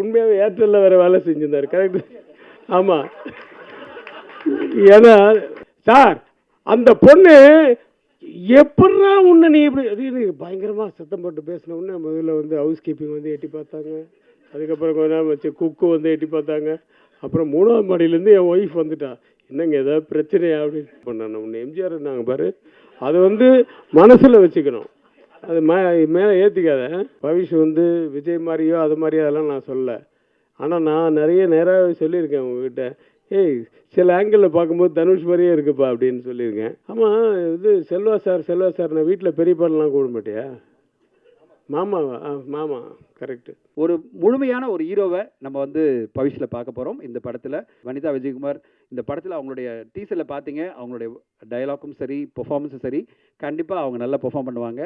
உண்மையாகவே ஏர்டெல்லில் வேறு வேலை செஞ்சுருந்தார். கரெக்டு. ஆமாம். ஏன்னா சார் அந்த பொண்ணு எப்படா உன்னை நீ இப்படி அது பயங்கரமாக சத்தம் போட்டு பேசின உடனே முதல்ல வந்து ஹவுஸ் கீப்பிங் வந்து எட்டி பார்த்தாங்க. அதுக்கப்புறம் கொஞ்ச நேரம் வச்சு குக்கு வந்து எட்டி பார்த்தாங்க. அப்புறம் 3ஆவது மாடியிலேருந்து என் ஒய்ஃப் வந்துட்டா. என்னங்க ஏதாவது பிரச்சனையா அப்படின்னு பண்ணாங்க. உன்னை எம்ஜிஆர் நாங்கள் பாரு, அதை வந்து மனசில் வச்சுக்கணும். அது மேலே ஏற்றிக்காத. பவிஷ் வந்து விஜய் மாதிரியோ அது மாதிரியோ அதெல்லாம் நான் சொல்லலை. ஆனால் நான் நிறைய நேராக சொல்லியிருக்கேன் உங்ககிட்ட. ஏய் சில ஆங்கிளில் பார்க்கும்போது தனுஷ் மாதிரியே இருக்குப்பா அப்படின்னு சொல்லியிருக்கேன். ஆமாம் இது செல்வா சார் நான் வீட்டில் பெரியப்பாலாம் கூட மாட்டியா? மாமாவா? மாமா கரெக்டு. ஒரு முழுமையான ஒரு ஹீரோவை நம்ம வந்து பவிஷில் பார்க்க போகிறோம் இந்த படத்தில். வனிதா விஜயகுமார் இந்த படத்தில் அவங்களுடைய டீசரில் பார்த்தீங்க, அவங்களுடைய டயலாக்கும் சரி பெர்ஃபார்மன்ஸும் சரி கண்டிப்பாக அவங்க நல்லா பெர்ஃபார்ம் பண்ணுவாங்க.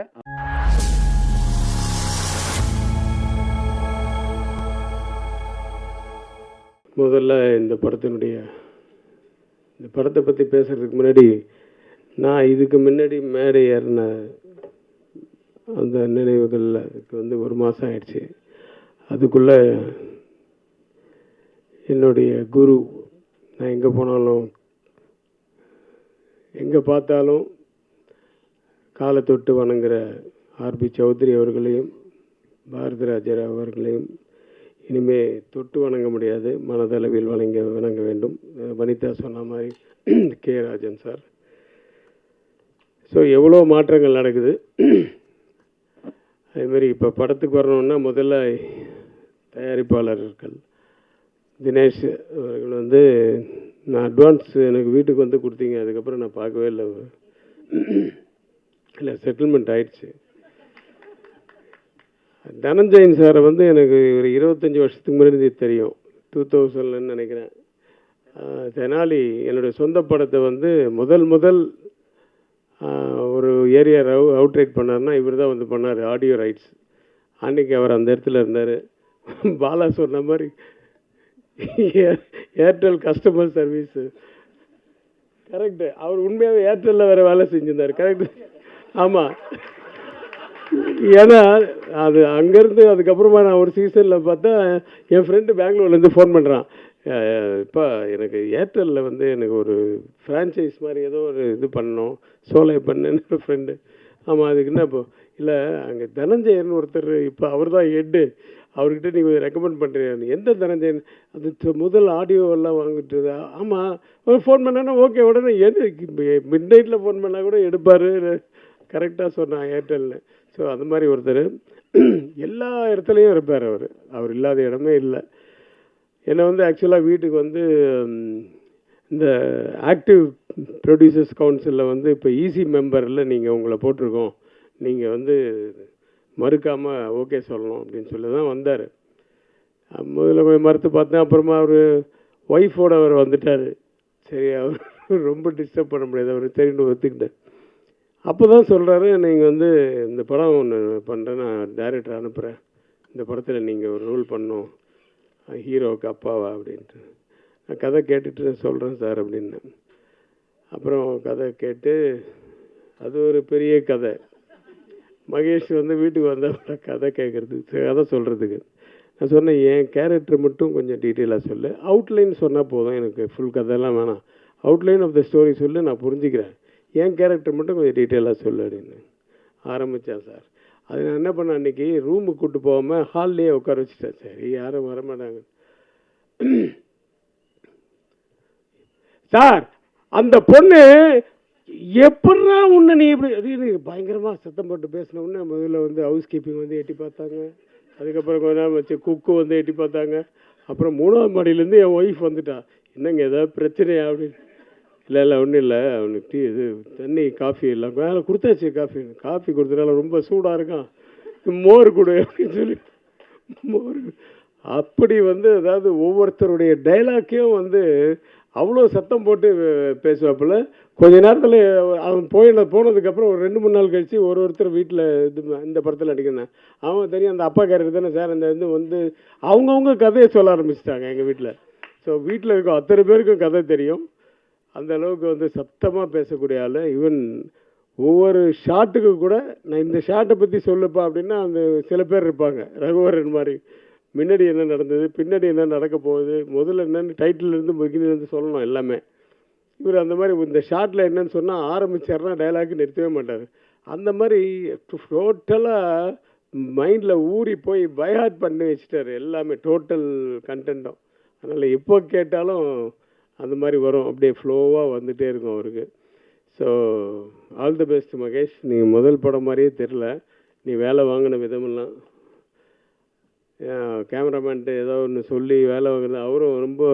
முதல்ல இந்த படத்தை பற்றி பேசுகிறதுக்கு முன்னாடி நான் இதுக்கு முன்னாடி மேடை ஏறின அந்த நினைவுகள் அதுக்கு வந்து 1 மாதம் ஆயிடுச்சு. அதுக்குள்ளே என்னுடைய குரு, நான் எங்கே போனாலும் எங்கே பார்த்தாலும் காலை தொட்டு வணங்குற ஆர்பி சௌத்ரி அவர்களையும் பாரதி ராஜா அவர்களையும் இனிமே தொட்டு வணங்க முடியாது, மனதளவில் வணங்க வேண்டும். வனிதா சொன்ன மாதிரி கே ராஜன் சார். ஸோ எவ்வளோ மாற்றங்கள் நடக்குது. அதேமாரி இப்போ படத்துக்கு வரணுன்னா முதல்ல தயாரிப்பாளர்கள் தினேஷ் அவர்கள் வந்து நான் அட்வான்ஸ் எனக்கு வீட்டுக்கு வந்து கொடுத்தீங்க, அதுக்கப்புறம் நான் பார்க்கவே இல்லை செட்டில்மெண்ட் ஆயிடுச்சு. தனஞ்சயன் சாரை வந்து எனக்கு ஒரு 25 வருஷத்துக்கு முன்னாடி தெரியும், 2000ன்னு நினைக்கிறேன். தெனாலி என்னுடைய சொந்த படத்தை வந்து முதல் ஒரு ஏரியா அவுட்ரைட் பண்ணார்னா இவர் தான் வந்து பண்ணார், ஆடியோ ரைட்ஸ். அன்றைக்கி அவர் அந்த இடத்துல இருந்தார். பாலா சொன்ன மாதிரி ஏர்டெல் கஸ்டமர் சர்வீஸு கரெக்டு. அவர் உண்மையாகவே ஏர்டெல்லில் வேறு வேலை செஞ்சுருந்தார். கரெக்டு. ஆமாம். ஏன்னா அது அங்கேருந்து அதுக்கப்புறமா நான் ஒரு சீசனில் பார்த்தா என் ஃப்ரெண்டு பெங்களூர்லேருந்து ஃபோன் பண்ணுறான். இப்போ எனக்கு ஏர்டெல்லில் வந்து எனக்கு ஒரு ஃப்ரான்ச்சைஸ் மாதிரி ஏதோ ஒரு இது பண்ணணும், சோலை பண்ணுன்னு ஃப்ரெண்டு. ஆமாம் அதுக்கு என்ன இப்போ இல்லை அங்கே தனஞ்சயன் ஒருத்தர் இப்போ அவர் தான் ஹெட்டு, அவர்கிட்ட நீங்கள் ரெக்கமெண்ட் பண்ணுறீங்க. எந்த தனஞ்சயன்? அது முதல் ஆடியோவெல்லாம் வாங்கிட்டு. ஆமாம் ஃபோன் பண்ணேன்னா ஓகே உடனே மிட் நைட்டில் ஃபோன் பண்ணால் கூட எடுப்பார். கரெக்டாக சொன்னான் ஏர்டெல்னு. ஸோ அது மாதிரி ஒருத்தர் எல்லா இடத்துலையும் இருப்பார். அவர் இல்லாத இடமே இல்லை. என்னை வந்து ஆக்சுவலாக வீட்டுக்கு வந்து இந்த ஆக்டிவ் ப்ரொடியூசர்ஸ் கவுன்சிலில் வந்து இப்போ ஈசி மெம்பரில் நீங்கள் உங்களை போட்டிருக்கோம், நீங்கள் வந்து மறுக்காமல் ஓகே சொல்லணும் அப்படின்னு சொல்லி தான் வந்தார். முதல்ல போய் மறுத்து பார்த்தேன். அப்புறமா அவர் ஒய்ஃபோட அவர் வந்துட்டார். சரி அவர் ரொம்ப டிஸ்டர்ப் பண்ண முடியாது, அவர் சரின்னு ஒத்துக்கிட்டார். அப்போ தான் சொல்கிறாரு, நீங்கள் வந்து இந்த படம் ஒன்று பண்ணுறேன், நான் டைரக்டர் அனுப்புகிறேன், இந்த படத்தில் நீங்கள் ஒரு ரோல் பண்ணணும், ஹீரோவுக்கு அப்பாவா அப்படின்ட்டு. நான் கதை கேட்டுட்டு சொல்கிறேன் சார் அப்படின்னு. அப்புறம் கதை கேட்டு அது ஒரு பெரிய கதை. மகேஷ் வந்து வீட்டுக்கு வந்தால் கதை கேட்குறதுக்கு கதை சொல்கிறதுக்கு நான் சொன்னேன், என் கேரக்டர் மட்டும் கொஞ்சம் டீட்டெயிலாக சொல்லு, அவுட்லைன் சொன்னால் போதும், எனக்கு ஃபுல் கதையெல்லாம் வேணாம், அவுட்லைன் ஆஃப் த ஸ்டோரி சொல்லு, நான் புரிஞ்சுக்கிறேன், என் கேரக்டர் மட்டும் கொஞ்சம் டீட்டெயிலாக சொல்லு அப்படின்னு ஆரம்பித்தான் சார். அது நான் என்ன பண்ணேன், அன்றைக்கி ரூமுக்கு கூப்பிட்டு போகாமல் ஹால்லேயே உட்கார வச்சுட்டேன். சரி யாரும் வரமாட்டாங்க சார். அந்த பொண்ணு எப்படா உன்னை நீ இப்படி அது பயங்கரமாக சத்தம் போட்டு பேசின உடனே முதல்ல வந்து ஹவுஸ் கீப்பிங் வந்து எட்டி பார்த்தாங்க. அதுக்கப்புறம் கொஞ்ச நேரம் வச்சு குக்கு வந்து எட்டி பார்த்தாங்க. அப்புறம் 3ஆவது மாடியிலேருந்து என் ஒய்ஃப் வந்துட்டா. என்னங்க ஏதாவது பிரச்சனையா அப்படின்னு. இல்லை ஒன்றும் இல்லை, அவனுக்கு டீ இது தண்ணி காஃபி இல்லை வேலை கொடுத்தாச்சு, காஃபி கொடுத்தனால ரொம்ப சூடாக இருக்கான், மோர் கொடு அப்படின்னு சொல்லி மோர். அப்படி வந்து அதாவது ஒவ்வொருத்தருடைய டைலாக்கையும் வந்து அவ்வளோ சத்தம் போட்டு பேசுவாப்பில். கொஞ்ச நேரத்தில் அவன் போனதுக்கப்புறம் ஒரு 2-3 நாள் கழித்து ஒருத்தர் வீட்டில் இந்த படத்தில் நடிக்கிறேன், அவன் தெரியும் அந்த அப்பா கேரக்டர் தானே சார், அந்த வந்து அவங்கவுங்க கதையை சொல்ல ஆரம்பிச்சிட்டாங்க எங்கள் வீட்டில். ஸோ வீட்டில் இருக்க அத்தனை பேருக்கும் கதை தெரியும். அந்த அளவுக்கு வந்து சத்தமாக பேசக்கூடிய ஆள். ஈவன் ஒவ்வொரு ஷாட்டுக்கு கூட நான் இந்த ஷாட்டை பற்றி சொல்லுப்பா அப்படின்னா அந்த சில பேர் இருப்பாங்க, ரகுவரன் மாதிரி முன்னாடி என்ன நடந்தது, பின்னாடி என்ன நடக்க போகுது, முதல்ல என்னென்னு டைட்டிலேருந்து பிகினிலேருந்து சொல்லணும் எல்லாமே. இவர் அந்த மாதிரி இந்த ஷார்ட்டில் என்னன்னு சொன்னால் ஆரம்பிச்சார்னா டைலாக் நிறுத்தவே மாட்டார். அந்த மாதிரி டோட்டலாக மைண்டில் ஊறி போய் பைஹார்ட் பண்ணி வச்சுட்டார் எல்லாமே, டோட்டல் கண்டென்ட்டும். அதனால் எப்போ கேட்டாலும் அந்த மாதிரி வரும், அப்படியே ஃப்ளோவாக வந்துகிட்டே இருக்கும் அவருக்கு. So all the best Mahesh. நீ முதல் படம் மாதிரியே தெரில, நீ வேலை வாங்கின விதமெல்லாம். கேமராமேன்ட்டு ஏதோ ஒன்று சொல்லி வேலை வாங்குறது, அவரும் ரொம்ப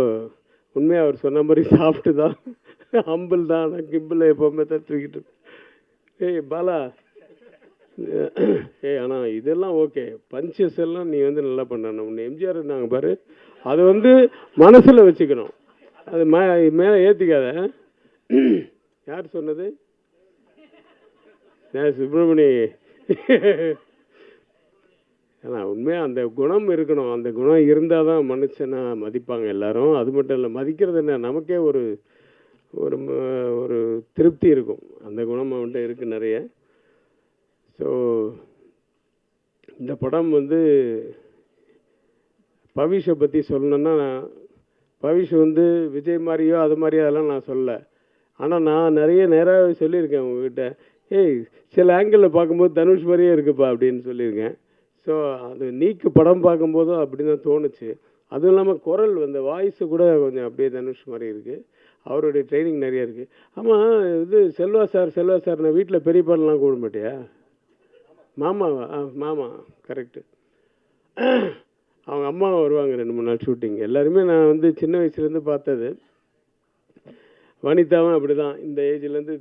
உண்மையாக அவர் சொன்ன மாதிரி சாஃப்ட்டு தான், ஹம்பிள் தான். ஆனால் கிம்பிள் எப்போவுமே தான் தூக்கிட்டு. ஏய் பாலா, ஆனால் இதெல்லாம் ஓகே, பஞ்சஸ் எல்லாம் நீ வந்து நல்லா பண்ணணும். உன்னை எம்ஜிஆர் நாங்கள் பாரு, அதை வந்து மனசில் வச்சுக்கணும், அது மேலே ஏற்றிக்காத. யார் சொன்னது? சுப்பிரமணி. ஆனால் உண்மையாக அந்த குணம் இருக்கணும், அந்த குணம் இருந்தால் தான் மனுஷனா மதிப்பாங்க எல்லாரும். அது மட்டும் இல்லை, மதிக்கிறது என்ன, நமக்கே ஒரு ஒரு ஒரு திருப்தி இருக்கும். அந்த குணம் அவன்கிட்ட இருக்குது நிறைய. ஸோ இந்த படம் வந்து பவிஷை பற்றி சொல்லணுன்னா, பவிஷ் வந்து விஜய் மாதிரியோ அது மாதிரியோ அதெல்லாம் நான் சொல்லலை. ஆனால் நான் நிறைய நேராக சொல்லியிருக்கேன் உங்ககிட்ட, ஏய் சில ஆங்கிளில் பார்க்கும்போது தனுஷ் மாதிரியே இருக்குப்பா அப்படின்னு சொல்லியிருக்கேன். ஸோ அது நீக்கு படம் பார்க்கும்போதும் அப்படி தான் தோணுச்சு. அதுவும் இல்லாமல் குரல் வந்து வாய்ஸு கூட கொஞ்சம் அப்படியே தனுஷ் மாதிரி இருக்குது. அவருடைய ட்ரைனிங் நிறைய இருக்குது. ஆமாம், இது செல்வா சார் நான் வீட்டில் பெரிய பாடலாம் கூட மாட்டியா? மாமாவா? மாமா கரெக்டு. அவங்க அம்மா வருவாங்க 2-3 நாள் ஷூட்டிங். எல்லாருமே நான் வந்து சின்ன வயசுலேருந்து பார்த்தது. வனிதாவும் அப்படி தான், இந்த ஏஜ்லேருந்து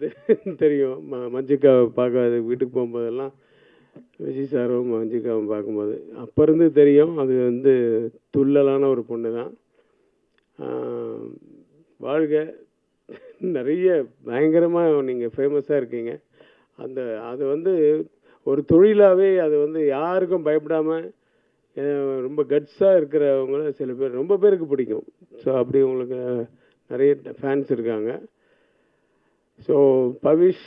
தெரியும். மஞ்சிகாவை பார்க்க வீட்டுக்கு போகும்போதெல்லாம் விஜய் சாரும் மஞ்சிகாவும் பார்க்கும்போது அப்போ இருந்து தெரியும். அது வந்து துள்ளலான ஒரு பொண்ணு தான். வாழ்க, நிறைய பயங்கரமாக நீங்கள் ஃபேமஸாக இருக்கீங்க. அது வந்து ஒரு தொழிலாகவே அது வந்து யாருக்கும் பயப்படாமல் ரொம்ப கட்ஸாக இருக்கிறவங்கள சில பேர், ரொம்ப பேருக்கு பிடிக்கும். ஸோ அப்படி உங்களுக்கு நிறைய ஃபேன்ஸ் இருக்காங்க. ஸோ பவிஷ்,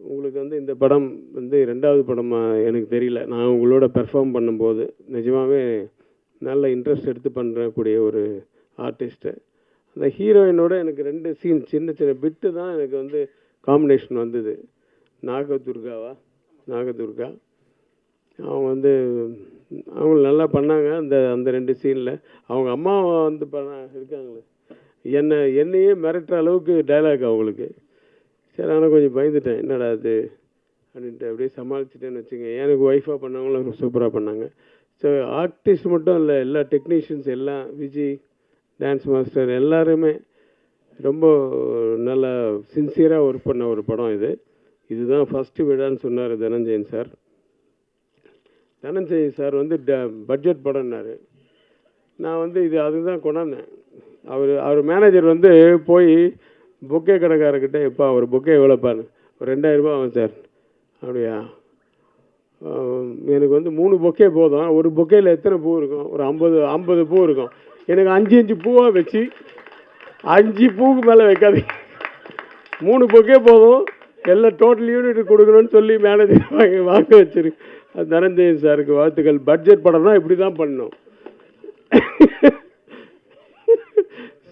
உங்களுக்கு வந்து இந்த படம் வந்து 2வது படமாக எனக்கு தெரியல. நான் உங்களோட பெர்ஃபார்ம் பண்ணும்போது நிஜமாகவே நல்ல இன்ட்ரெஸ்ட் எடுத்து பண்ணுறக்கூடிய ஒரு ஆர்டிஸ்ட்டு. அந்த ஹீரோயினோட எனக்கு 2 சீன் சின்ன சின்ன பிட்டு தான் எனக்கு வந்து காம்பினேஷன் வந்தது. நாகதுர்கா அவங்க வந்து அவங்க நல்லா பண்ணாங்க. அந்த 2 சீனில் அவங்க அம்மா வந்து இருக்காங்களே, என்னையே மிரட்டுற அளவுக்கு டைலாக் அவங்களுக்கு. சரி, ஆனால் கொஞ்சம் பயந்துட்டேன், என்னடா அது அப்படின்ட்டு அப்படியே சமாளிச்சிட்டேன்னு வச்சுங்க. எனக்கு ஒய்ஃபாக பண்ணவங்களும் சூப்பராக பண்ணாங்க. ஸோ ஆர்டிஸ்ட் மட்டும் இல்லை, எல்லா டெக்னீஷியன்ஸ் எல்லாம், விஜய் டான்ஸ் மாஸ்டர் எல்லாருமே ரொம்ப நல்லா சின்சியராக ஒர்க் பண்ண ஒரு படம் இது. இதுதான் ஃபஸ்ட்டு விடான்னு சொன்னார் தனஞ்சயன் சார். தனஞ்சயன் சார் வந்து பட்ஜெட் படம்னாரு. நான் வந்து அதுதான் கொண்டாந்தேன். அவர் மேனேஜர் வந்து போய் பொக்கே கடைக்காரர்கிட்ட, எப்போ ஒரு பொக்கே எவ்வளோப்பான்னு, ஒரு 2000 ரூபா ஆகும் சார். அப்படியா, எனக்கு வந்து 3 பொக்கே போதும். ஒரு பொக்கேயில் எத்தனை பூ இருக்கும்? ஒரு 50 பூ இருக்கும். எனக்கு 5 பூவாக வச்சு 5 பூவுக்கு மேலே வைக்காது, 3 பொக்கே போதும், எல்லாம் டோட்டல் யூனிட் கொடுக்கணும்னு சொல்லி மேனேஜர் வாங்க வச்சிருக்கு. அது தனஞ்சயன் சாருக்கு வாழ்த்துக்கள். பட்ஜெட் படம்னா இப்படி தான் பண்ணணும்.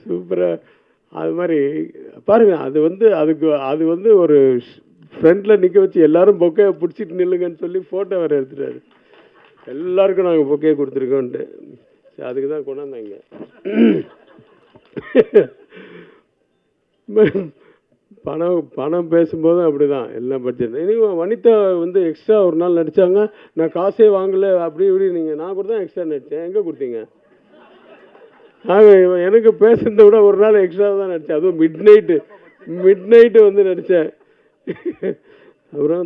சூப்பராக அது மாதிரி பாருங்கள். அது வந்து ஒரு ஃப்ரண்ட்டில் நிற்க வச்சு எல்லாரும் பொக்கே பிடிச்சிட்டு நில்லுங்கன்னு சொல்லி ஃபோட்டோ வேறு எடுத்துட்டாரு. எல்லாருக்கும் நாங்கள் பொக்கே கொடுத்துருக்கோன்ட்டு. அதுக்கு தான் கொண்டாந்தாங்க. பணம் பேசும்போதும் அப்படி தான் எல்லாம் பட்ஜெட். இனியும் வனிதா வந்து எக்ஸ்ட்ரா ஒரு நாள் நடித்தாங்க. நான் காசே வாங்கலை அப்படி இப்படி. நான் கூட தான் எக்ஸ்ட்ரா நடித்தேன். எங்கே கொடுத்தீங்க? எனக்கு பேசுறதை விட ஒரு நாள் எக்ஸ்ட்ரா தான் நடித்தேன். அதுவும் மிட் நைட்டு வந்து நடித்தேன். அப்புறம்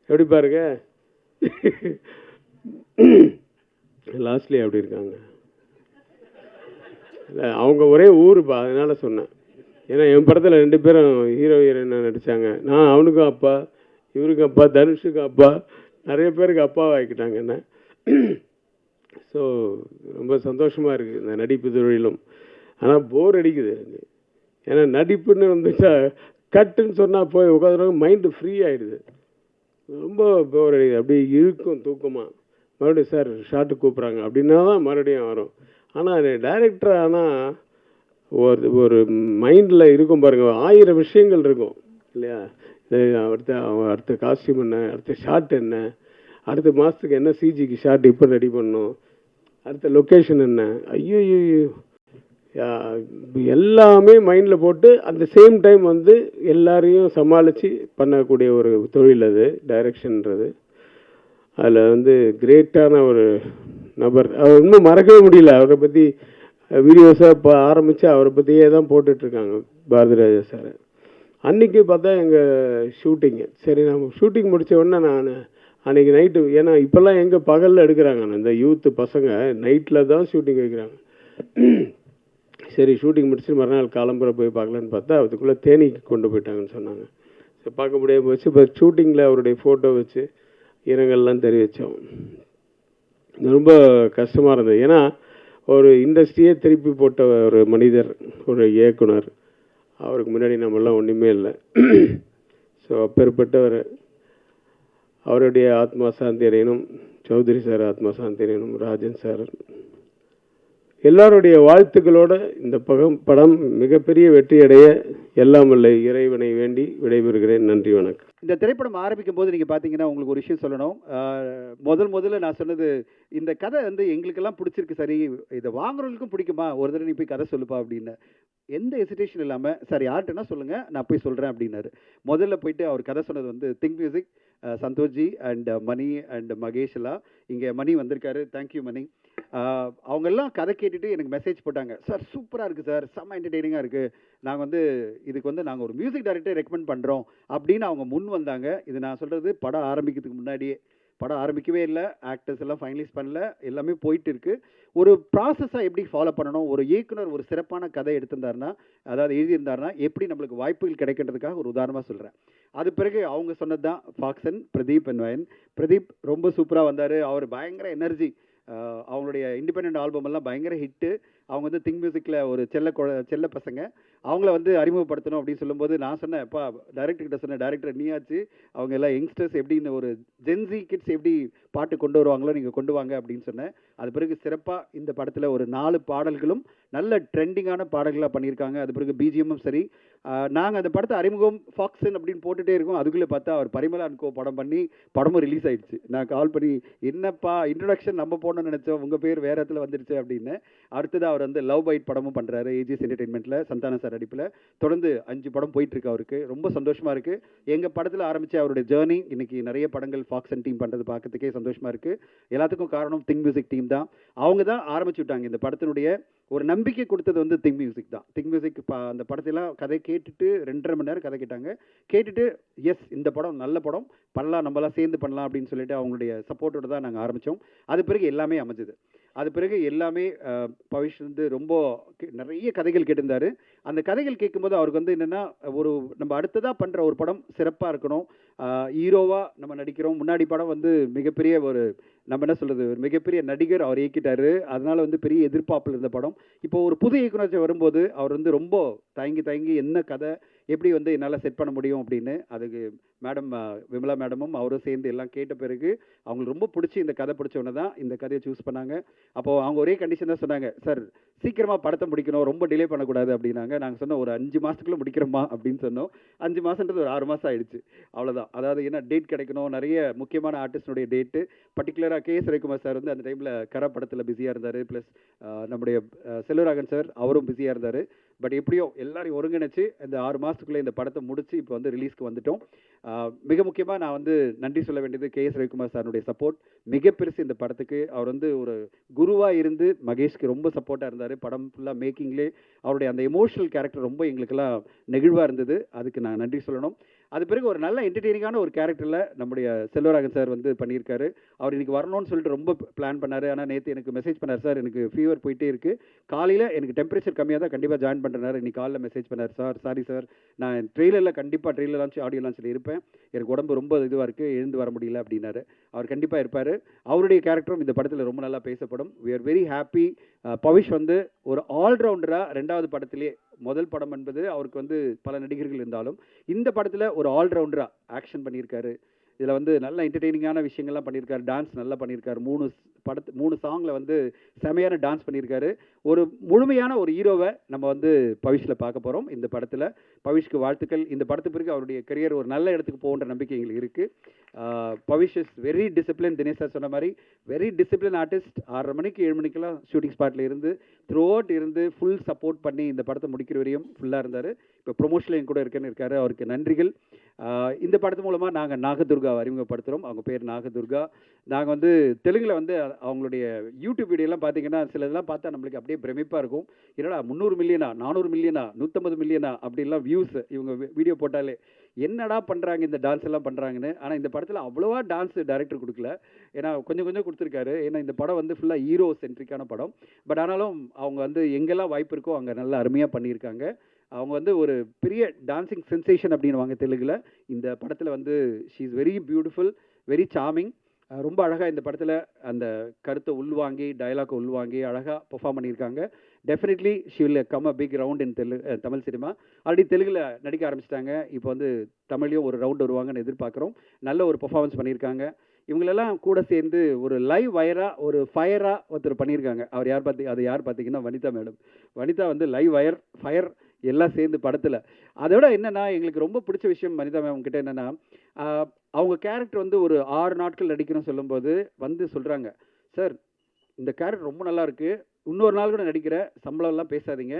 எப்படி பாருங்க, லாஸ்ட்லி அப்படி இருக்காங்க. இல்லை, அவங்க ஒரே ஊருப்பா, அதனால சொன்னேன். ஏன்னா என் படத்தில் 2 பேரும் ஹீரோயின் நடித்தாங்க. நான் அவனுக்கும் அப்பா, இவருக்கும் அப்பா, தனுஷுக்கும் அப்பா, நிறைய பேருக்கு அப்பாவை ஆக்கிட்டாங்க என்ன. ஸோ ரொம்ப சந்தோஷமாக இருக்குது இந்த நடிப்பு தொழிலும். ஆனால் போர் அடிக்குது. ஏன்னா நடிப்புன்னு வந்துச்சா கட்டுன்னு சொன்னால் போய் உட்காந்துருவாங்க, மைண்டு ஃப்ரீ ஆகிடுது. ரொம்ப போர் அடிக்குது, அப்படியே இழுக்கும் தூக்கமாக. மறுபடியும் சார் ஷார்ட்டுக்கு கூப்பிட்றாங்க அப்படின்னா தான் மறுபடியும் வரும். ஆனால் டைரக்டர் ஆனால் ஒரு மைண்டில் இருக்கும் பாருங்கள், 1000 விஷயங்கள் இருக்கும் இல்லையா? அடுத்த காஸ்டியூம் என்ன, அடுத்த ஷார்ட் என்ன, அடுத்த மாதத்துக்கு என்ன சிஜிக்கு ஷார்ட் இப்போ ரெடி பண்ணணும், அடுத்த லொக்கேஷன் என்ன, ஐயோ எல்லாமே மைண்டில் போட்டு அந்த சேம் டைம் வந்து எல்லாரையும் சமாளித்து பண்ணக்கூடிய ஒரு தொழில் அது டைரக்ஷன்ன்றது. அதில் வந்து கிரேட்டான ஒரு நபர். அவர் இன்னும் மறக்கவே முடியல. அவரை பற்றி வீடியோஸாக இப்போ ஆரம்பித்து அவரை பற்றியே தான் போட்டுட்ருக்காங்க பாரதிராஜா சார். அன்றைக்கி பார்த்தா எங்கள் ஷூட்டிங்கு, சரி நம்ம ஷூட்டிங் முடித்த உடனே நான் அன்றைக்கி நைட்டு, ஏன்னா இப்போல்லாம் எங்கே பகலில் எடுக்கிறாங்க, இந்த யூத்து பசங்க நைட்டில் தான் ஷூட்டிங் வைக்கிறாங்க. சரி ஷூட்டிங் முடிச்சுட்டு மறுநாள் காலம்புரை போய் பார்க்கலான்னு பார்த்தா அதுக்குள்ளே தேனிக்கு கொண்டு போயிட்டாங்கன்னு சொன்னாங்க. சரி பார்க்க முடியாமல் போச்சு. இப்போ ஷூட்டிங்கில் அவருடைய ஃபோட்டோ வச்சு இரங்கல்லாம் தெரிவித்தோம். ரொம்ப கஷ்டமாக இருந்தது. ஏன்னா ஒரு இண்டஸ்ட்ரியே திருப்பி போட்ட ஒரு மனிதர், ஒரு இயக்குனர். அவருக்கு முன்னாடி நம்மளாம் ஒன்றுமே இல்லை. ஸோ அப்பேற்பட்டவர், அவருடைய ஆத்மா சாந்தி அடையணும், சௌத்ரி சார் ஆத்மா சாந்தி அடையணும், ராஜன் சார் எல்லாருடைய வாழ்த்துக்களோடு இந்த படம் மிகப்பெரிய வெற்றியடைய எல்லாம் வல்ல இறைவனை வேண்டி விடைபெறுகிறேன். நன்றி, வணக்கம். இந்த திரைப்படம் ஆரம்பிக்கும் போது நீங்கள் பார்த்தீங்கன்னா உங்களுக்கு ஒரு விஷயம் சொல்லணும். முதல்ல நான் சொன்னது, இந்த கதை வந்து எங்களுக்கெல்லாம் பிடிச்சிருக்கு, சரி இதை வாங்குறவங்களுக்கும் பிடிக்குமா, ஒரு தடவை நீ போய் கதை சொல்லுப்பா அப்படின்னு. எந்த ஹெசிடேஷன் இல்லாமல் சார் யார்கிட்டனா சொல்லுங்கள் நான் போய் சொல்கிறேன் அப்படின்னாரு. முதல்ல போயிட்டு அவர் கதை சொன்னது வந்து think music, Santhoshji and Mani and Mahesh எல்லாம். இங்கே மணி வந்திருக்காரு, தேங்க்யூ மணி. அவங்கெல்லாம் கதை கேட்டுட்டு எனக்கு மெசேஜ் போட்டாங்க, சார் சூப்பராக இருக்குது சார், செம்ம என்டர்டெய்னிங்காக இருக்குது, நாங்கள் வந்து இதுக்கு வந்து நாங்கள் ஒரு மியூசிக் டைரக்டர் ரெக்கமெண்ட் பண்ணுறோம் அப்படின்னு அவங்க முன் வந்தாங்க. இது நான் சொல்கிறது படம் ஆரம்பிக்கிறதுக்கு முன்னாடியே. படம் ஆரம்பிக்கவே இல்லை, ஆக்டர்ஸ் எல்லாம் ஃபைனலைஸ் பண்ணல, எல்லாமே போயிட்டு இருக்குது. ஒரு ப்ராசஸாக எப்படி ஃபாலோ பண்ணணும், ஒரு இயக்குனர் ஒரு சிறப்பான கதை எடுத்திருந்தாருன்னா, அதாவது எழுதியிருந்தாருன்னா எப்படி நம்மளுக்கு வாய்ப்புகள் கிடைக்கின்றதுக்காக ஒரு உதாரணமாக சொல்கிறேன். அது பிறகு அவங்க சொன்னது தான் ஃபாக்சன், பிரதீப் அண்ட் வயன். பிரதீப் ரொம்ப சூப்பராக வந்தார், அவர் பயங்கர எனர்ஜி. அவங்களுடைய இண்டிபெண்ட் ஆல்பம் எல்லாம் பயங்கர ஹிட்டு. அவங்க வந்து திங்க் மியூசிக்கில் ஒரு செல்ல பசங்க, அவங்கள வந்து அறிமுகப்படுத்தணும் அப்படின்னு சொல்லும்போது நான் சொன்னேன், அப்பா டைரக்டர்கிட்ட சொன்னேன், டைரக்டர் நீயாச்சு, அவங்க எல்லாம் யங்ஸ்டர்ஸ் எப்படி இந்த ஒரு ஜென்சி கிட்ஸ் எப்படி பாட்டு கொண்டு வருவாங்களோ நீங்கள் கொண்டு வாங்க அப்படின்னு சொன்னேன். அது பிறகு சிறப்பாக இந்த படத்தில் ஒரு 4 பாடல்களும் நல்ல ட்ரெண்டிங்கான பாடல்களாக பண்ணியிருக்காங்க. அது பிறகு பிஜிஎம்மும் சரி. நாங்கள் அந்த படத்தை அறிமுகம் ஃபாக்சன் அப்படின்னு போட்டுகிட்டே இருக்கோம். அதுக்குள்ளே பார்த்தா அவர் பரிமளா அண்ட் கோ படம் பண்ணி படமும் ரிலீஸ் ஆகிடுச்சு. நான் கால் பண்ணி, என்னப்பா இன்ட்ரடக்ஷன் நம்ம போடணும்னு நினச்சோம், உங்கள் பேர் வேறு இடத்துல வந்துருச்சு அப்படின்னு. அடுத்தது அவர் வந்து லவ் பைட் படமும் பண்ணுறாரு ஏஜிஎஸ் என்டர்டெயின்மெண்ட்டில், சந்தான சார் நடிப்பில். தொடர்ந்து 5 படம் போயிட்டுருக்கு அவருக்கு. ரொம்ப சந்தோஷமாக இருக்குது. எங்கள் படத்தில் ஆரம்பித்த அவருடைய ஜேர்னி இன்றைக்கி நிறைய படங்கள் ஃபாக்சன் டீம் பண்ணுறது பார்க்கறதுக்கே சந்தோஷமாக இருக்குது. எல்லாத்துக்கும் காரணம் திங்க் மியூசிக் டீம் தான். அவங்க தான் ஆரம்பிச்சு விட்டாங்க இந்த படத்தினுடைய ஒரு நம்பிக்கை கொடுத்தது வந்து திங்க் மியூசிக் தான். திங்க் மியூசிக் அந்த படத்தெல்லாம் கதை கேட்டுட்டு 2.5 மணி நேரம் கதை கேட்டாங்க. கேட்டுட்டு எஸ் இந்த படம் நல்ல படம் பண்ணலாம், நம்மளாம் சேர்ந்து பண்ணலாம் அப்படின்னு சொல்லிட்டு அவங்களுடைய சப்போர்ட்டோடு தான் நாங்கள் ஆரம்பித்தோம். அது பிறகு எல்லாமே அமைஞ்சுது. அது பிறகு எல்லாமே பவிஷ் வந்து ரொம்ப நிறைய கதைகள் கேட்டிருந்தாரு. அந்த கதைகள் கேட்கும்போது அவருக்கு வந்து என்னென்னா, ஒரு நம்ம அடுத்ததாக பண்ணுற ஒரு படம் சிறப்பாக இருக்கணும், ஹீரோவாக நம்ம நடிக்கிறோம். முன்னாடி படம் வந்து மிகப்பெரிய ஒரு நம்ம என்ன சொல்கிறது, ஒரு மிகப்பெரிய நடிகர் அவர் இயக்கிட்டார். அதனால் வந்து பெரிய எதிர்பார்ப்பில் இருந்த படம். இப்போ ஒரு புது இயக்குனர் வரும்போது அவர் வந்து ரொம்ப தயங்கி என்ன கதை எப்படி வந்து என்னால் செட் பண்ண முடியும் அப்படின்னு. அதுக்கு மேடம் விமலா மேடமும் அவரும் சேர்ந்து எல்லாம் கேட்ட பிறகு அவங்களுக்கு ரொம்ப பிடிச்சி இந்த கதை பிடிச்சவொன்னே தான் இந்த கதையை சூஸ் பண்ணாங்க. அப்போது அவங்க ஒரே கண்டிஷன் தான் சொன்னாங்க, சார் சீக்கிரமாக படத்தை முடிக்கணும், ரொம்ப டிலே பண்ணக்கூடாது அப்படின்னாங்க. நாங்கள் சொன்னோம் ஒரு 5 மாதத்துக்குள்ளே முடிக்கிறோமா அப்படின்னு சொன்னோம். 5 மாதன்றது ஒரு 6 மாதம் ஆயிடுச்சு, அவ்வளோதான். அதாவது என்ன டேட் கிடைக்கணும், நிறைய முக்கியமான ஆர்டிஸ்டினுடைய டேட்டு. பர்டிகுலராக கே.எஸ். ரவிக்குமார் சார் வந்து அந்த டைமில் கர படத்தில் பிஸியாக இருந்தார். ப்ளஸ் நம்முடைய செல்வராகன் சார் அவரும் பிஸியாக இருந்தார். பட் எப்படியோ எல்லாரையும் ஒருங்கிணைச்சு இந்த 6 மாதத்துக்குள்ளே இந்த படத்தை முடித்து இப்போ வந்து ரிலீஸ்க்கு வந்துட்டோம். மிக முக்கியமாக நான் வந்து நன்றி சொல்ல வேண்டியது கே.எஸ். ரவிக்குமார் சாருடைய சப்போர்ட் மிக பெருசு இந்த படத்துக்கு. அவர் வந்து ஒரு குருவாக இருந்து மகேஷ்க்கு ரொம்ப சப்போர்ட்டாக இருந்தார். படம் ஃபுல்லாக மேக்கிங்லே அவருடைய அந்த எமோஷனல் கேரக்டர் ரொம்ப எங்களுக்கெல்லாம் நெகிழ்வாக இருந்தது. அதுக்கு நான் நன்றி சொல்லணும். அது பிறகு ஒரு நல்ல என்டர்டெய்னிங்கான ஒரு கேரக்டரில் நம்முடைய செல்வராகன் சார் வந்து பண்ணியிருக்காரு. அவர் இன்றைக்கி வரணும்னு சொல்லிட்டு ரொம்ப பிளான் பண்ணார். ஆனால் நேற்று எனக்கு மெசேஜ் பண்ணார், சார் எனக்கு ஃபீவர் போயிட்டே இருக்குது, காலையில் எனக்கு டெம்பரேச்சர் கம்மியாக தான் கண்டிப்பாக ஜாயின் பண்ணுறாரு. இன்றைக்கி காலையில் மெசேஜ் பண்ணார், சார் சாரி சார் நான் ட்ரெயிலரில் கண்டிப்பாக ட்ரெயிலர் லான்ச் ஆடியோ லான்ச்சில் இருப்பேன், எனக்கு உடம்பு ரொம்ப இதுவாக இருக்குது, எழுந்து வர முடியல அப்படின்னாரு. அவர் கண்டிப்பாக இருப்பார். அவருடைய கேரக்டரும் இந்த படத்தில் ரொம்ப நல்லா பேசப்படும். We are very happy. Pavish வந்து ஒரு ஆல்ரவுண்டராக 2வது படத்திலே, முதல் படம் என்பது அவருக்கு வந்து பல நடிகர்கள் இருந்தாலும் இந்த படத்தில் ஒரு ஆல்ரவுண்டராக ஆக்ஷன் பண்ணியிருக்காரு, இதில் வந்து நல்ல என்டர்டெய்னிங்கான விஷயங்கள்லாம் பண்ணியிருக்காரு. டான்ஸ் நல்லா பண்ணியிருக்காரு. 3 சாங்கில் வந்து செமையான டான்ஸ் பண்ணியிருக்காரு. ஒரு முழுமையான ஒரு ஹீரோவை நம்ம வந்து பவிஷில் பார்க்க போகிறோம் இந்த படத்தில். பவிஷ்க்கு வாழ்த்துக்கள். இந்த படத்து பிறகு அவருடைய கரியர் ஒரு நல்ல இடத்துக்கு போகின்ற நம்பிக்கை எங்களுக்கு இருக்குது. Pavish is very discipline. Dinesh sir சொன்ன மாதிரி வெரி டிசிப்ளின் ஆர்டிஸ்ட். 6:30 மணிக்கு 7 மணிக்கெல்லாம் ஷூட்டிங் ஸ்பாட்டில் இருந்து த்ரூ அவுட் இருந்து ஃபுல் சப்போர்ட் பண்ணி இந்த படத்தை முடிக்கிற வரையும் ஃபுல்லாக இருந்தார். இப்போ ப்ரொமோஷனில் என் கூட இருக்கேன்னு இருக்காரு. அவருக்கு நன்றிகள். இந்த படத்து மூலமாக நாங்கள் நாகதுர்காவை அறிமுகப்படுத்துகிறோம். அவங்க பேர் நாகதுர்கா. நாங்கள் வந்து தெலுங்கில் வந்து அவங்களுடைய யூடியூப் வீடியோலாம் பார்த்தீங்கன்னா சில இதெல்லாம் பார்த்தா நம்மளுக்கு அப்படியே பிரமிப்பாக இருக்கும். என்னடா 300 மில்லியனா, 400 மில்லியனா, 150 மில்லியனா அப்படிலாம் வியூஸ் இவங்க வீடியோ போட்டாலே என்னடா பண்ணுறாங்க இந்த டான்ஸ் எல்லாம் பண்ணுறாங்கன்னு. ஆனால் இந்த படத்தில் அவ்வளோவா டான்ஸ் டைரக்டர் கொடுக்கல. ஏன்னா கொஞ்சம் கொஞ்சம் கொடுத்துருக்காரு. ஏன்னா இந்த படம் வந்து ஃபுல்லாக ஹீரோ சென்ட்ரிக்கான படம். பட் ஆனாலும் அவங்க வந்து எங்கெல்லாம் வாய்ப்பு இருக்கோ அங்கே நல்லா அருமையாக பண்ணியிருக்காங்க. அவங்க வந்து ஒரு பெரிய டான்சிங் சென்சேஷன் அப்படின்னுவாங்க தெலுங்கில். இந்த படத்தில் வந்து she is very beautiful, very charming. ரொம்ப அழகாக இந்த படத்தில் அந்த கருத்தை உள்வாங்கி டயலாக்கை உள்வாங்கி அழகாக பெர்ஃபார்ம் பண்ணியிருக்காங்க. Definitely she will come a big round in Tamil cinema. ஆல்ரெடி தெலுங்கில் நடிக்க ஆரம்பிச்சிட்டாங்க. இப்போ வந்து தமிழ்லையும் ஒரு ரவுண்ட் வருவாங்கன்னு எதிர்பார்க்குறோம். நல்ல ஒரு பெர்ஃபார்மன்ஸ் பண்ணியிருக்காங்க. இவங்களெல்லாம் கூட சேர்ந்து ஒரு லைவ் வயராக ஒரு ஃபயராக ஒருத்தர் பண்ணியிருக்காங்க. அவர் யார் பார்த்தீங்கன்னா வனிதா மேடம். வனிதா வந்து லைவ் ஃபயர் எல்லாம் சேர்ந்து படத்தில். அதை விட என்னென்னா எங்களுக்கு ரொம்ப பிடிச்ச விஷயம் வனிதா மேம் கிட்ட என்னென்னா அவங்க கேரக்டர் வந்து ஒரு 6 நாட்கள் நடிக்கணும்னு சொல்லும்போது வந்து சொல்கிறாங்க, சார் இந்த கேரக்டர் ரொம்ப நல்லா இருக்குது, இன்னொரு நாள் கூட நடிக்கிறேன், சம்பளம்லாம் பேசாதீங்க,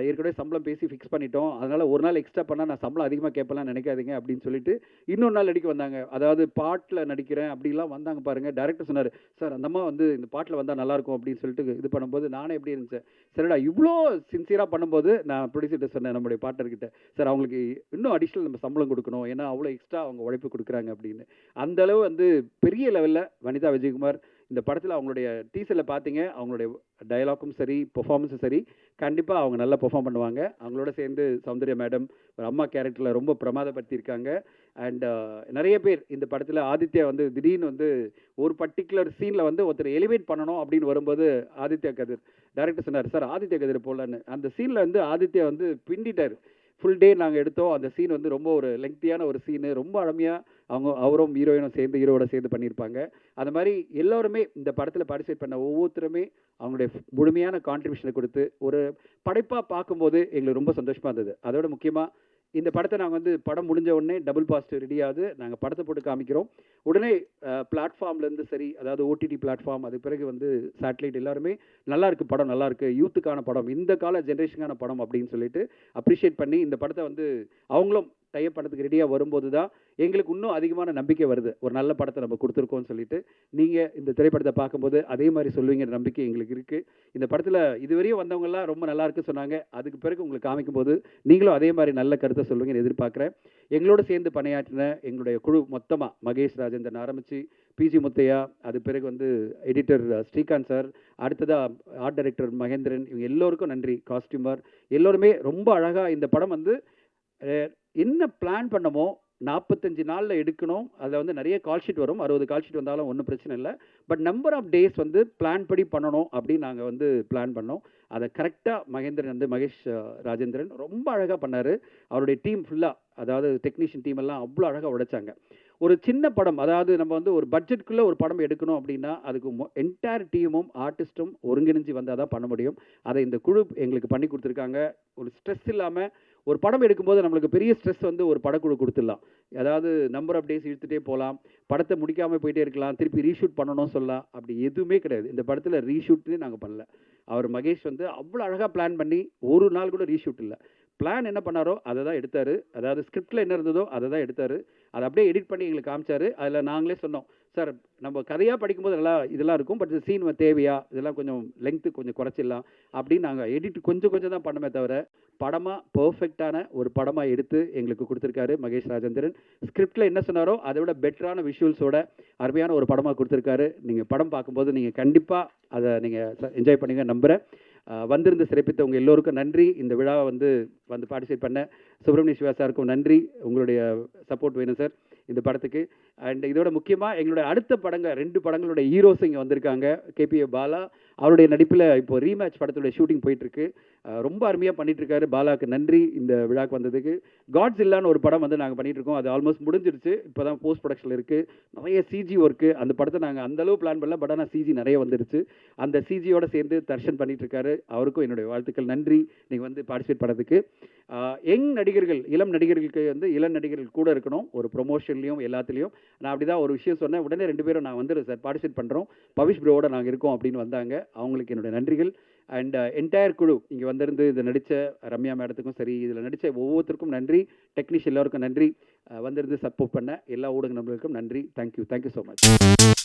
ஏற்கனவே சம்பளம் பேசி ஃபிக்ஸ் பண்ணிட்டோம், அதனால் ஒரு நாள் எக்ஸ்ட்ரா பண்ணால் நான் சம்பளம் அதிகமாக கேட்பலாம் நினைக்காதீங்க அப்படின்னு சொல்லிட்டு இன்னொரு நாள் நடிக்க வந்தாங்க. அதாவது பாட்டில் நடிக்கிறேன் அப்படிலாம் வந்தாங்க பாருங்கள். டேரக்டர் சொன்னார், சார் அந்த அம்மா வந்து இந்த பாட்டில் வந்தால் நல்லாயிருக்கும் அப்படின்னு சொல்லிட்டு இது பண்ணும்போது நானே எப்படி இருந்துச்சேன், சரிடா இவ்வளோ சின்சியராக பண்ணும்போது நான் ப்ரொடியூசர்கிட்ட சொன்னேன் நம்மளுடைய பார்ட்னர்கிட்ட, சார் அவங்களுக்கு இன்னும் அடிஷ்னல் நம்ம சம்பளம் கொடுக்கணும், ஏன்னா அவ்வளோ எக்ஸ்ட்ரா அவங்க உழைப்பு கொடுக்குறாங்க அப்படின்னு. அந்தளவு வந்து பெரிய லெவலில் வனிதா விஜயகுமார் இந்த படத்தில் அவங்களுடைய டீசரில் பார்த்தீங்க, அவங்களுடைய டயலாக்கும் சரி பெர்ஃபார்மன்ஸும் சரி கண்டிப்பாக அவங்க நல்லா பெர்ஃபார்ம் பண்ணுவாங்க. அவங்களோட சேர்ந்து சௌந்தர்யா மேடம் ஒரு அம்மா கேரக்டரில் ரொம்ப பிரமாதப்படுத்தியிருக்காங்க. அண்ட் நிறைய பேர் இந்த படத்தில் ஆதித்யா வந்து திடீர்னு வந்து ஒரு பர்டிகுலர் சீனில் வந்து ஒருத்தர் எலிவேட் பண்ணணும் அப்படின்னு வரும்போது ஆதித்யா கதிர் டேரக்டர் சொன்னார், சார் ஆதித்யா கதிர் போடலான்னு. அந்த சீனில் வந்து ஆதித்யா வந்து பின்னிட்டார். ஃபுல் டே நாங்கள் எடுத்தோம். அந்த சீன் வந்து ரொம்ப ஒரு லெங்க்தியான ஒரு சீனு, ரொம்ப அருமையாக அவரும் ஹீரோயினும் சேர்ந்து ஹீரோவோட சேர்ந்து பண்ணியிருப்பாங்க. அந்த மாதிரி எல்லோருமே இந்த படத்தில் பார்ட்டிசிபேட் பண்ண ஒவ்வொருத்தருமே அவங்களுடைய முழுமையான கான்ட்ரிபியூஷனை கொடுத்து ஒரு படைப்பாக பார்க்கும்போது எங்களுக்கு ரொம்ப சந்தோஷமாக இருந்தது. அதோட முக்கியமாக இந்த படத்தை நாங்கள் வந்து படம் முடிஞ்ச உடனே டபுள் பாஸ்ட் ரெடியாகுது, நாங்கள் படத்தை போட்டு காமிக்கிறோம். உடனே பிளாட்ஃபார்ம்லேருந்து சரி, அதாவது ஓடிடி பிளாட்ஃபார்ம், அதுக்கு பிறகு வந்து சேட்டலைட் எல்லாருமே நல்லா இருக்குது படம், நல்லா இருக்குது, யூத்துக்கான படம், இந்த கால ஜென்ரேஷனுக்கான படம் அப்படின்னு சொல்லிட்டு அப்ரிஷியேட் பண்ணி இந்த படத்தை வந்து அவங்களும் டைப் பண்ணதுக்கு ரெடியாக வரும்போது தான் எங்களுக்கு இன்னும் அதிகமான நம்பிக்கை வருது, ஒரு நல்ல படத்தை நம்ம கொடுத்துருக்கோம்னு சொல்லிட்டு. நீங்கள் இந்த திரைப்படத்தை பார்க்கும்போது அதே மாதிரி சொல்லுவீங்கிற நம்பிக்கை எங்களுக்கு இருக்குது. இந்த படத்தில் இதுவரையும் வந்தவங்கலாம் ரொம்ப நல்லா இருக்குன்னு சொன்னாங்க. அதுக்கு பிறகு உங்களுக்கு காமிக்கும்போது நீங்களும் அதே மாதிரி நல்ல கருத்தை சொல்லுவீங்கன்னு எதிர்பார்க்குறேன். எங்களோட சேர்ந்து பணியாற்றின எங்களுடைய குழு மொத்தமாக மகேஷ் ராஜேந்திரன் ஆரம்பித்து பிஜி முத்தையா, அது பிறகு வந்து எடிட்டர் ஸ்ரீகாந்த் சார், அடுத்ததாக ஆர்ட் டைரக்டர் மகேந்திரன், இவங்க எல்லோருக்கும் நன்றி. காஸ்டியூமர் எல்லோருமே ரொம்ப அழகாக இந்த படம் வந்து என்ன பிளான் பண்ணமோ 45 நாளில் எடுக்கணும். அதில் வந்து நிறைய கால் ஷீட் வரும், 60 கால் ஷீட் வந்தாலும் ஒன்றும் பிரச்சனை இல்லை. பட் நம்பர் ஆஃப் டேஸ் வந்து பிளான் படி பண்ணணும் அப்படின்னு நாங்கள் வந்து பிளான் பண்ணோம். அதை கரெக்டாக மகேந்திரன் வந்து மகேஷ் ராஜேந்திரன் ரொம்ப அழகாக பண்ணார். அவருடைய டீம் ஃபுல்லாக, அதாவது டெக்னீஷியன் டீம் எல்லாம் அவ்வளோ அழகாக உழைச்சாங்க. ஒரு சின்ன படம், அதாவது நம்ம வந்து ஒரு பட்ஜெட்டுக்குள்ளே ஒரு படம் எடுக்கணும் அப்படின்னா அதுக்கு என்டையர் டீமும் ஆர்டிஸ்ட்டும் ஒருங்கிணைஞ்சு வந்தால் தான் பண்ண முடியும். அதை இந்த குழு எங்களுக்கு பண்ணி கொடுத்துருக்காங்க. ஒரு ஸ்ட்ரெஸ் இல்லாமல் ஒரு படம் எடுக்கும்போது நம்மளுக்கு பெரிய ஸ்ட்ரெஸ் வந்து ஒரு படக்குழு கொடுத்துடலாம். அதாவது நம்பர் ஆஃப் டேஸ் இழுத்துட்டே போகலாம், படத்தை முடிக்காமல் போயிட்டே இருக்கலாம், திருப்பி ரீஷூட் பண்ணணும் சொல்லலாம். அப்படி எதுவுமே கிடையாது. இந்த படத்தில் ரீஷூட்னே நாங்கள் பண்ணல. அவர் மகேஷ் வந்து அவ்வளோ அழகாக பிளான் பண்ணி ஒரு நாள் கூட ரீஷூட் இல்லை. பிளான் என்ன பண்ணாரோ அதை தான் எடுத்தார். அதாவது ஸ்கிரிப்டில் என்ன இருந்ததோ அதை தான் எடுத்தார். அதை அப்படியே எடிட் பண்ணி எங்களுக்கு காமிச்சார். அதில் நாங்களே சொன்னோம், சார் நம்ம கதையாக படிக்கும்போது நல்லா இதெல்லாம் இருக்கும், பட் இந்த சீன் தேவையா, இதெல்லாம் கொஞ்சம் லெங்க்த்து கொஞ்சம் குறைச்சிடலாம் அப்படின்னு நாங்கள் எடிட் கொஞ்சம் தான் பண்ணமே தவிர படமாக பர்ஃபெக்டான ஒரு படமாக எடுத்து எங்களுக்கு கொடுத்துருக்காரு மகேஷ் ராஜேந்திரன். ஸ்கிரிப்டில் என்ன சொன்னாரோ அதை விட பெட்டரான விஷுவல்ஸோட அருமையான ஒரு படமாக கொடுத்துருக்காரு. நீங்கள் படம் பார்க்கும்போது நீங்கள் கண்டிப்பாக அதை நீங்கள் என்ஜாய் பண்ணுங்க நம்புகிறேன். வந்திருந்து சிறப்பித்தவங்க எல்லோருக்கும் நன்றி. இந்த விழாவை வந்து பார்ட்டிசிபேட் பண்ண சுப்பிரமணிய சிவா சாருக்கும் நன்றி. உங்களுடைய சப்போர்ட் வேணும் சார். இந்த படத்துக்கு. அண்ட் இதோட முக்கியமாக எங்களுடைய அடுத்த படங்கள் 2 படங்களுடைய ஹீரோஸ் இங்கே வந்திருக்காங்க. கேபிஏ பாலா அவருடைய நடிப்பில் இப்போ ரீமேட்ச் படத்துடைய ஷூட்டிங் போயிட்டுருக்கு. ரொம்ப அருமையாக பண்ணிகிட்ருக்காரு. பாலாவுக்கு நன்றி இந்த விழாக்கு வந்ததுக்கு. காட்ஸ் இல்லான்னு ஒரு படம் வந்து நாங்கள் பண்ணிகிட்ருக்கோம். அது ஆல்மோஸ்ட் முடிஞ்சிருச்சு. இப்போ தான் போஸ்ட் ப்ரொடக்ஷனில் இருக்குது. நிறைய சிஜி ஒர்க்கு. அந்த படத்தை நாங்கள் அந்தளவு பிளான் பண்ணல. பட் ஆனால் சிஜி நிறைய வந்துருச்சு. அந்த சிஜியோட சேர்ந்து தர்ஷன் பண்ணிகிட்ருக்காரு. அவருக்கும் என்னுடைய வாழ்த்துக்கள். நன்றி நீங்கள் வந்து பார்ட்டிசிபேட் பண்ணதுக்கு. யங் நடிகர்கள், இளம் நடிகர்களுக்கு வந்து இளம் நடிகர்கள் கூட இருக்கணும் ஒரு ப்ரொமோஷன்லையும் எல்லாத்துலேயும். நான் அப்படி தான் ஒரு விஷயம் சொன்னேன். உடனே 2 பேரும் நான் வந்துடுறேன் சார், பார்ட்டிசிபேட் பண்ணுறோம், பவிஷ் ப்ரோவோட நாங்கள் இருக்கோம் அப்படின்னு வந்தாங்க. அவங்களுக்கு என்னுடைய நன்றிகள். அண்ட் என்டையர் குழு இங்கே வந்திருந்து இதை நடித்த ரம்யா மேடத்துக்கும் சரி, இதில் நடித்த ஒவ்வொருத்தருக்கும் நன்றி. டெக்னீஷியன் எல்லாருக்கும் நன்றி. வந்திருந்து சப்போர்ட் பண்ண எல்லா ஊடக நண்பர்களுக்கும் நன்றி. Thank you so much.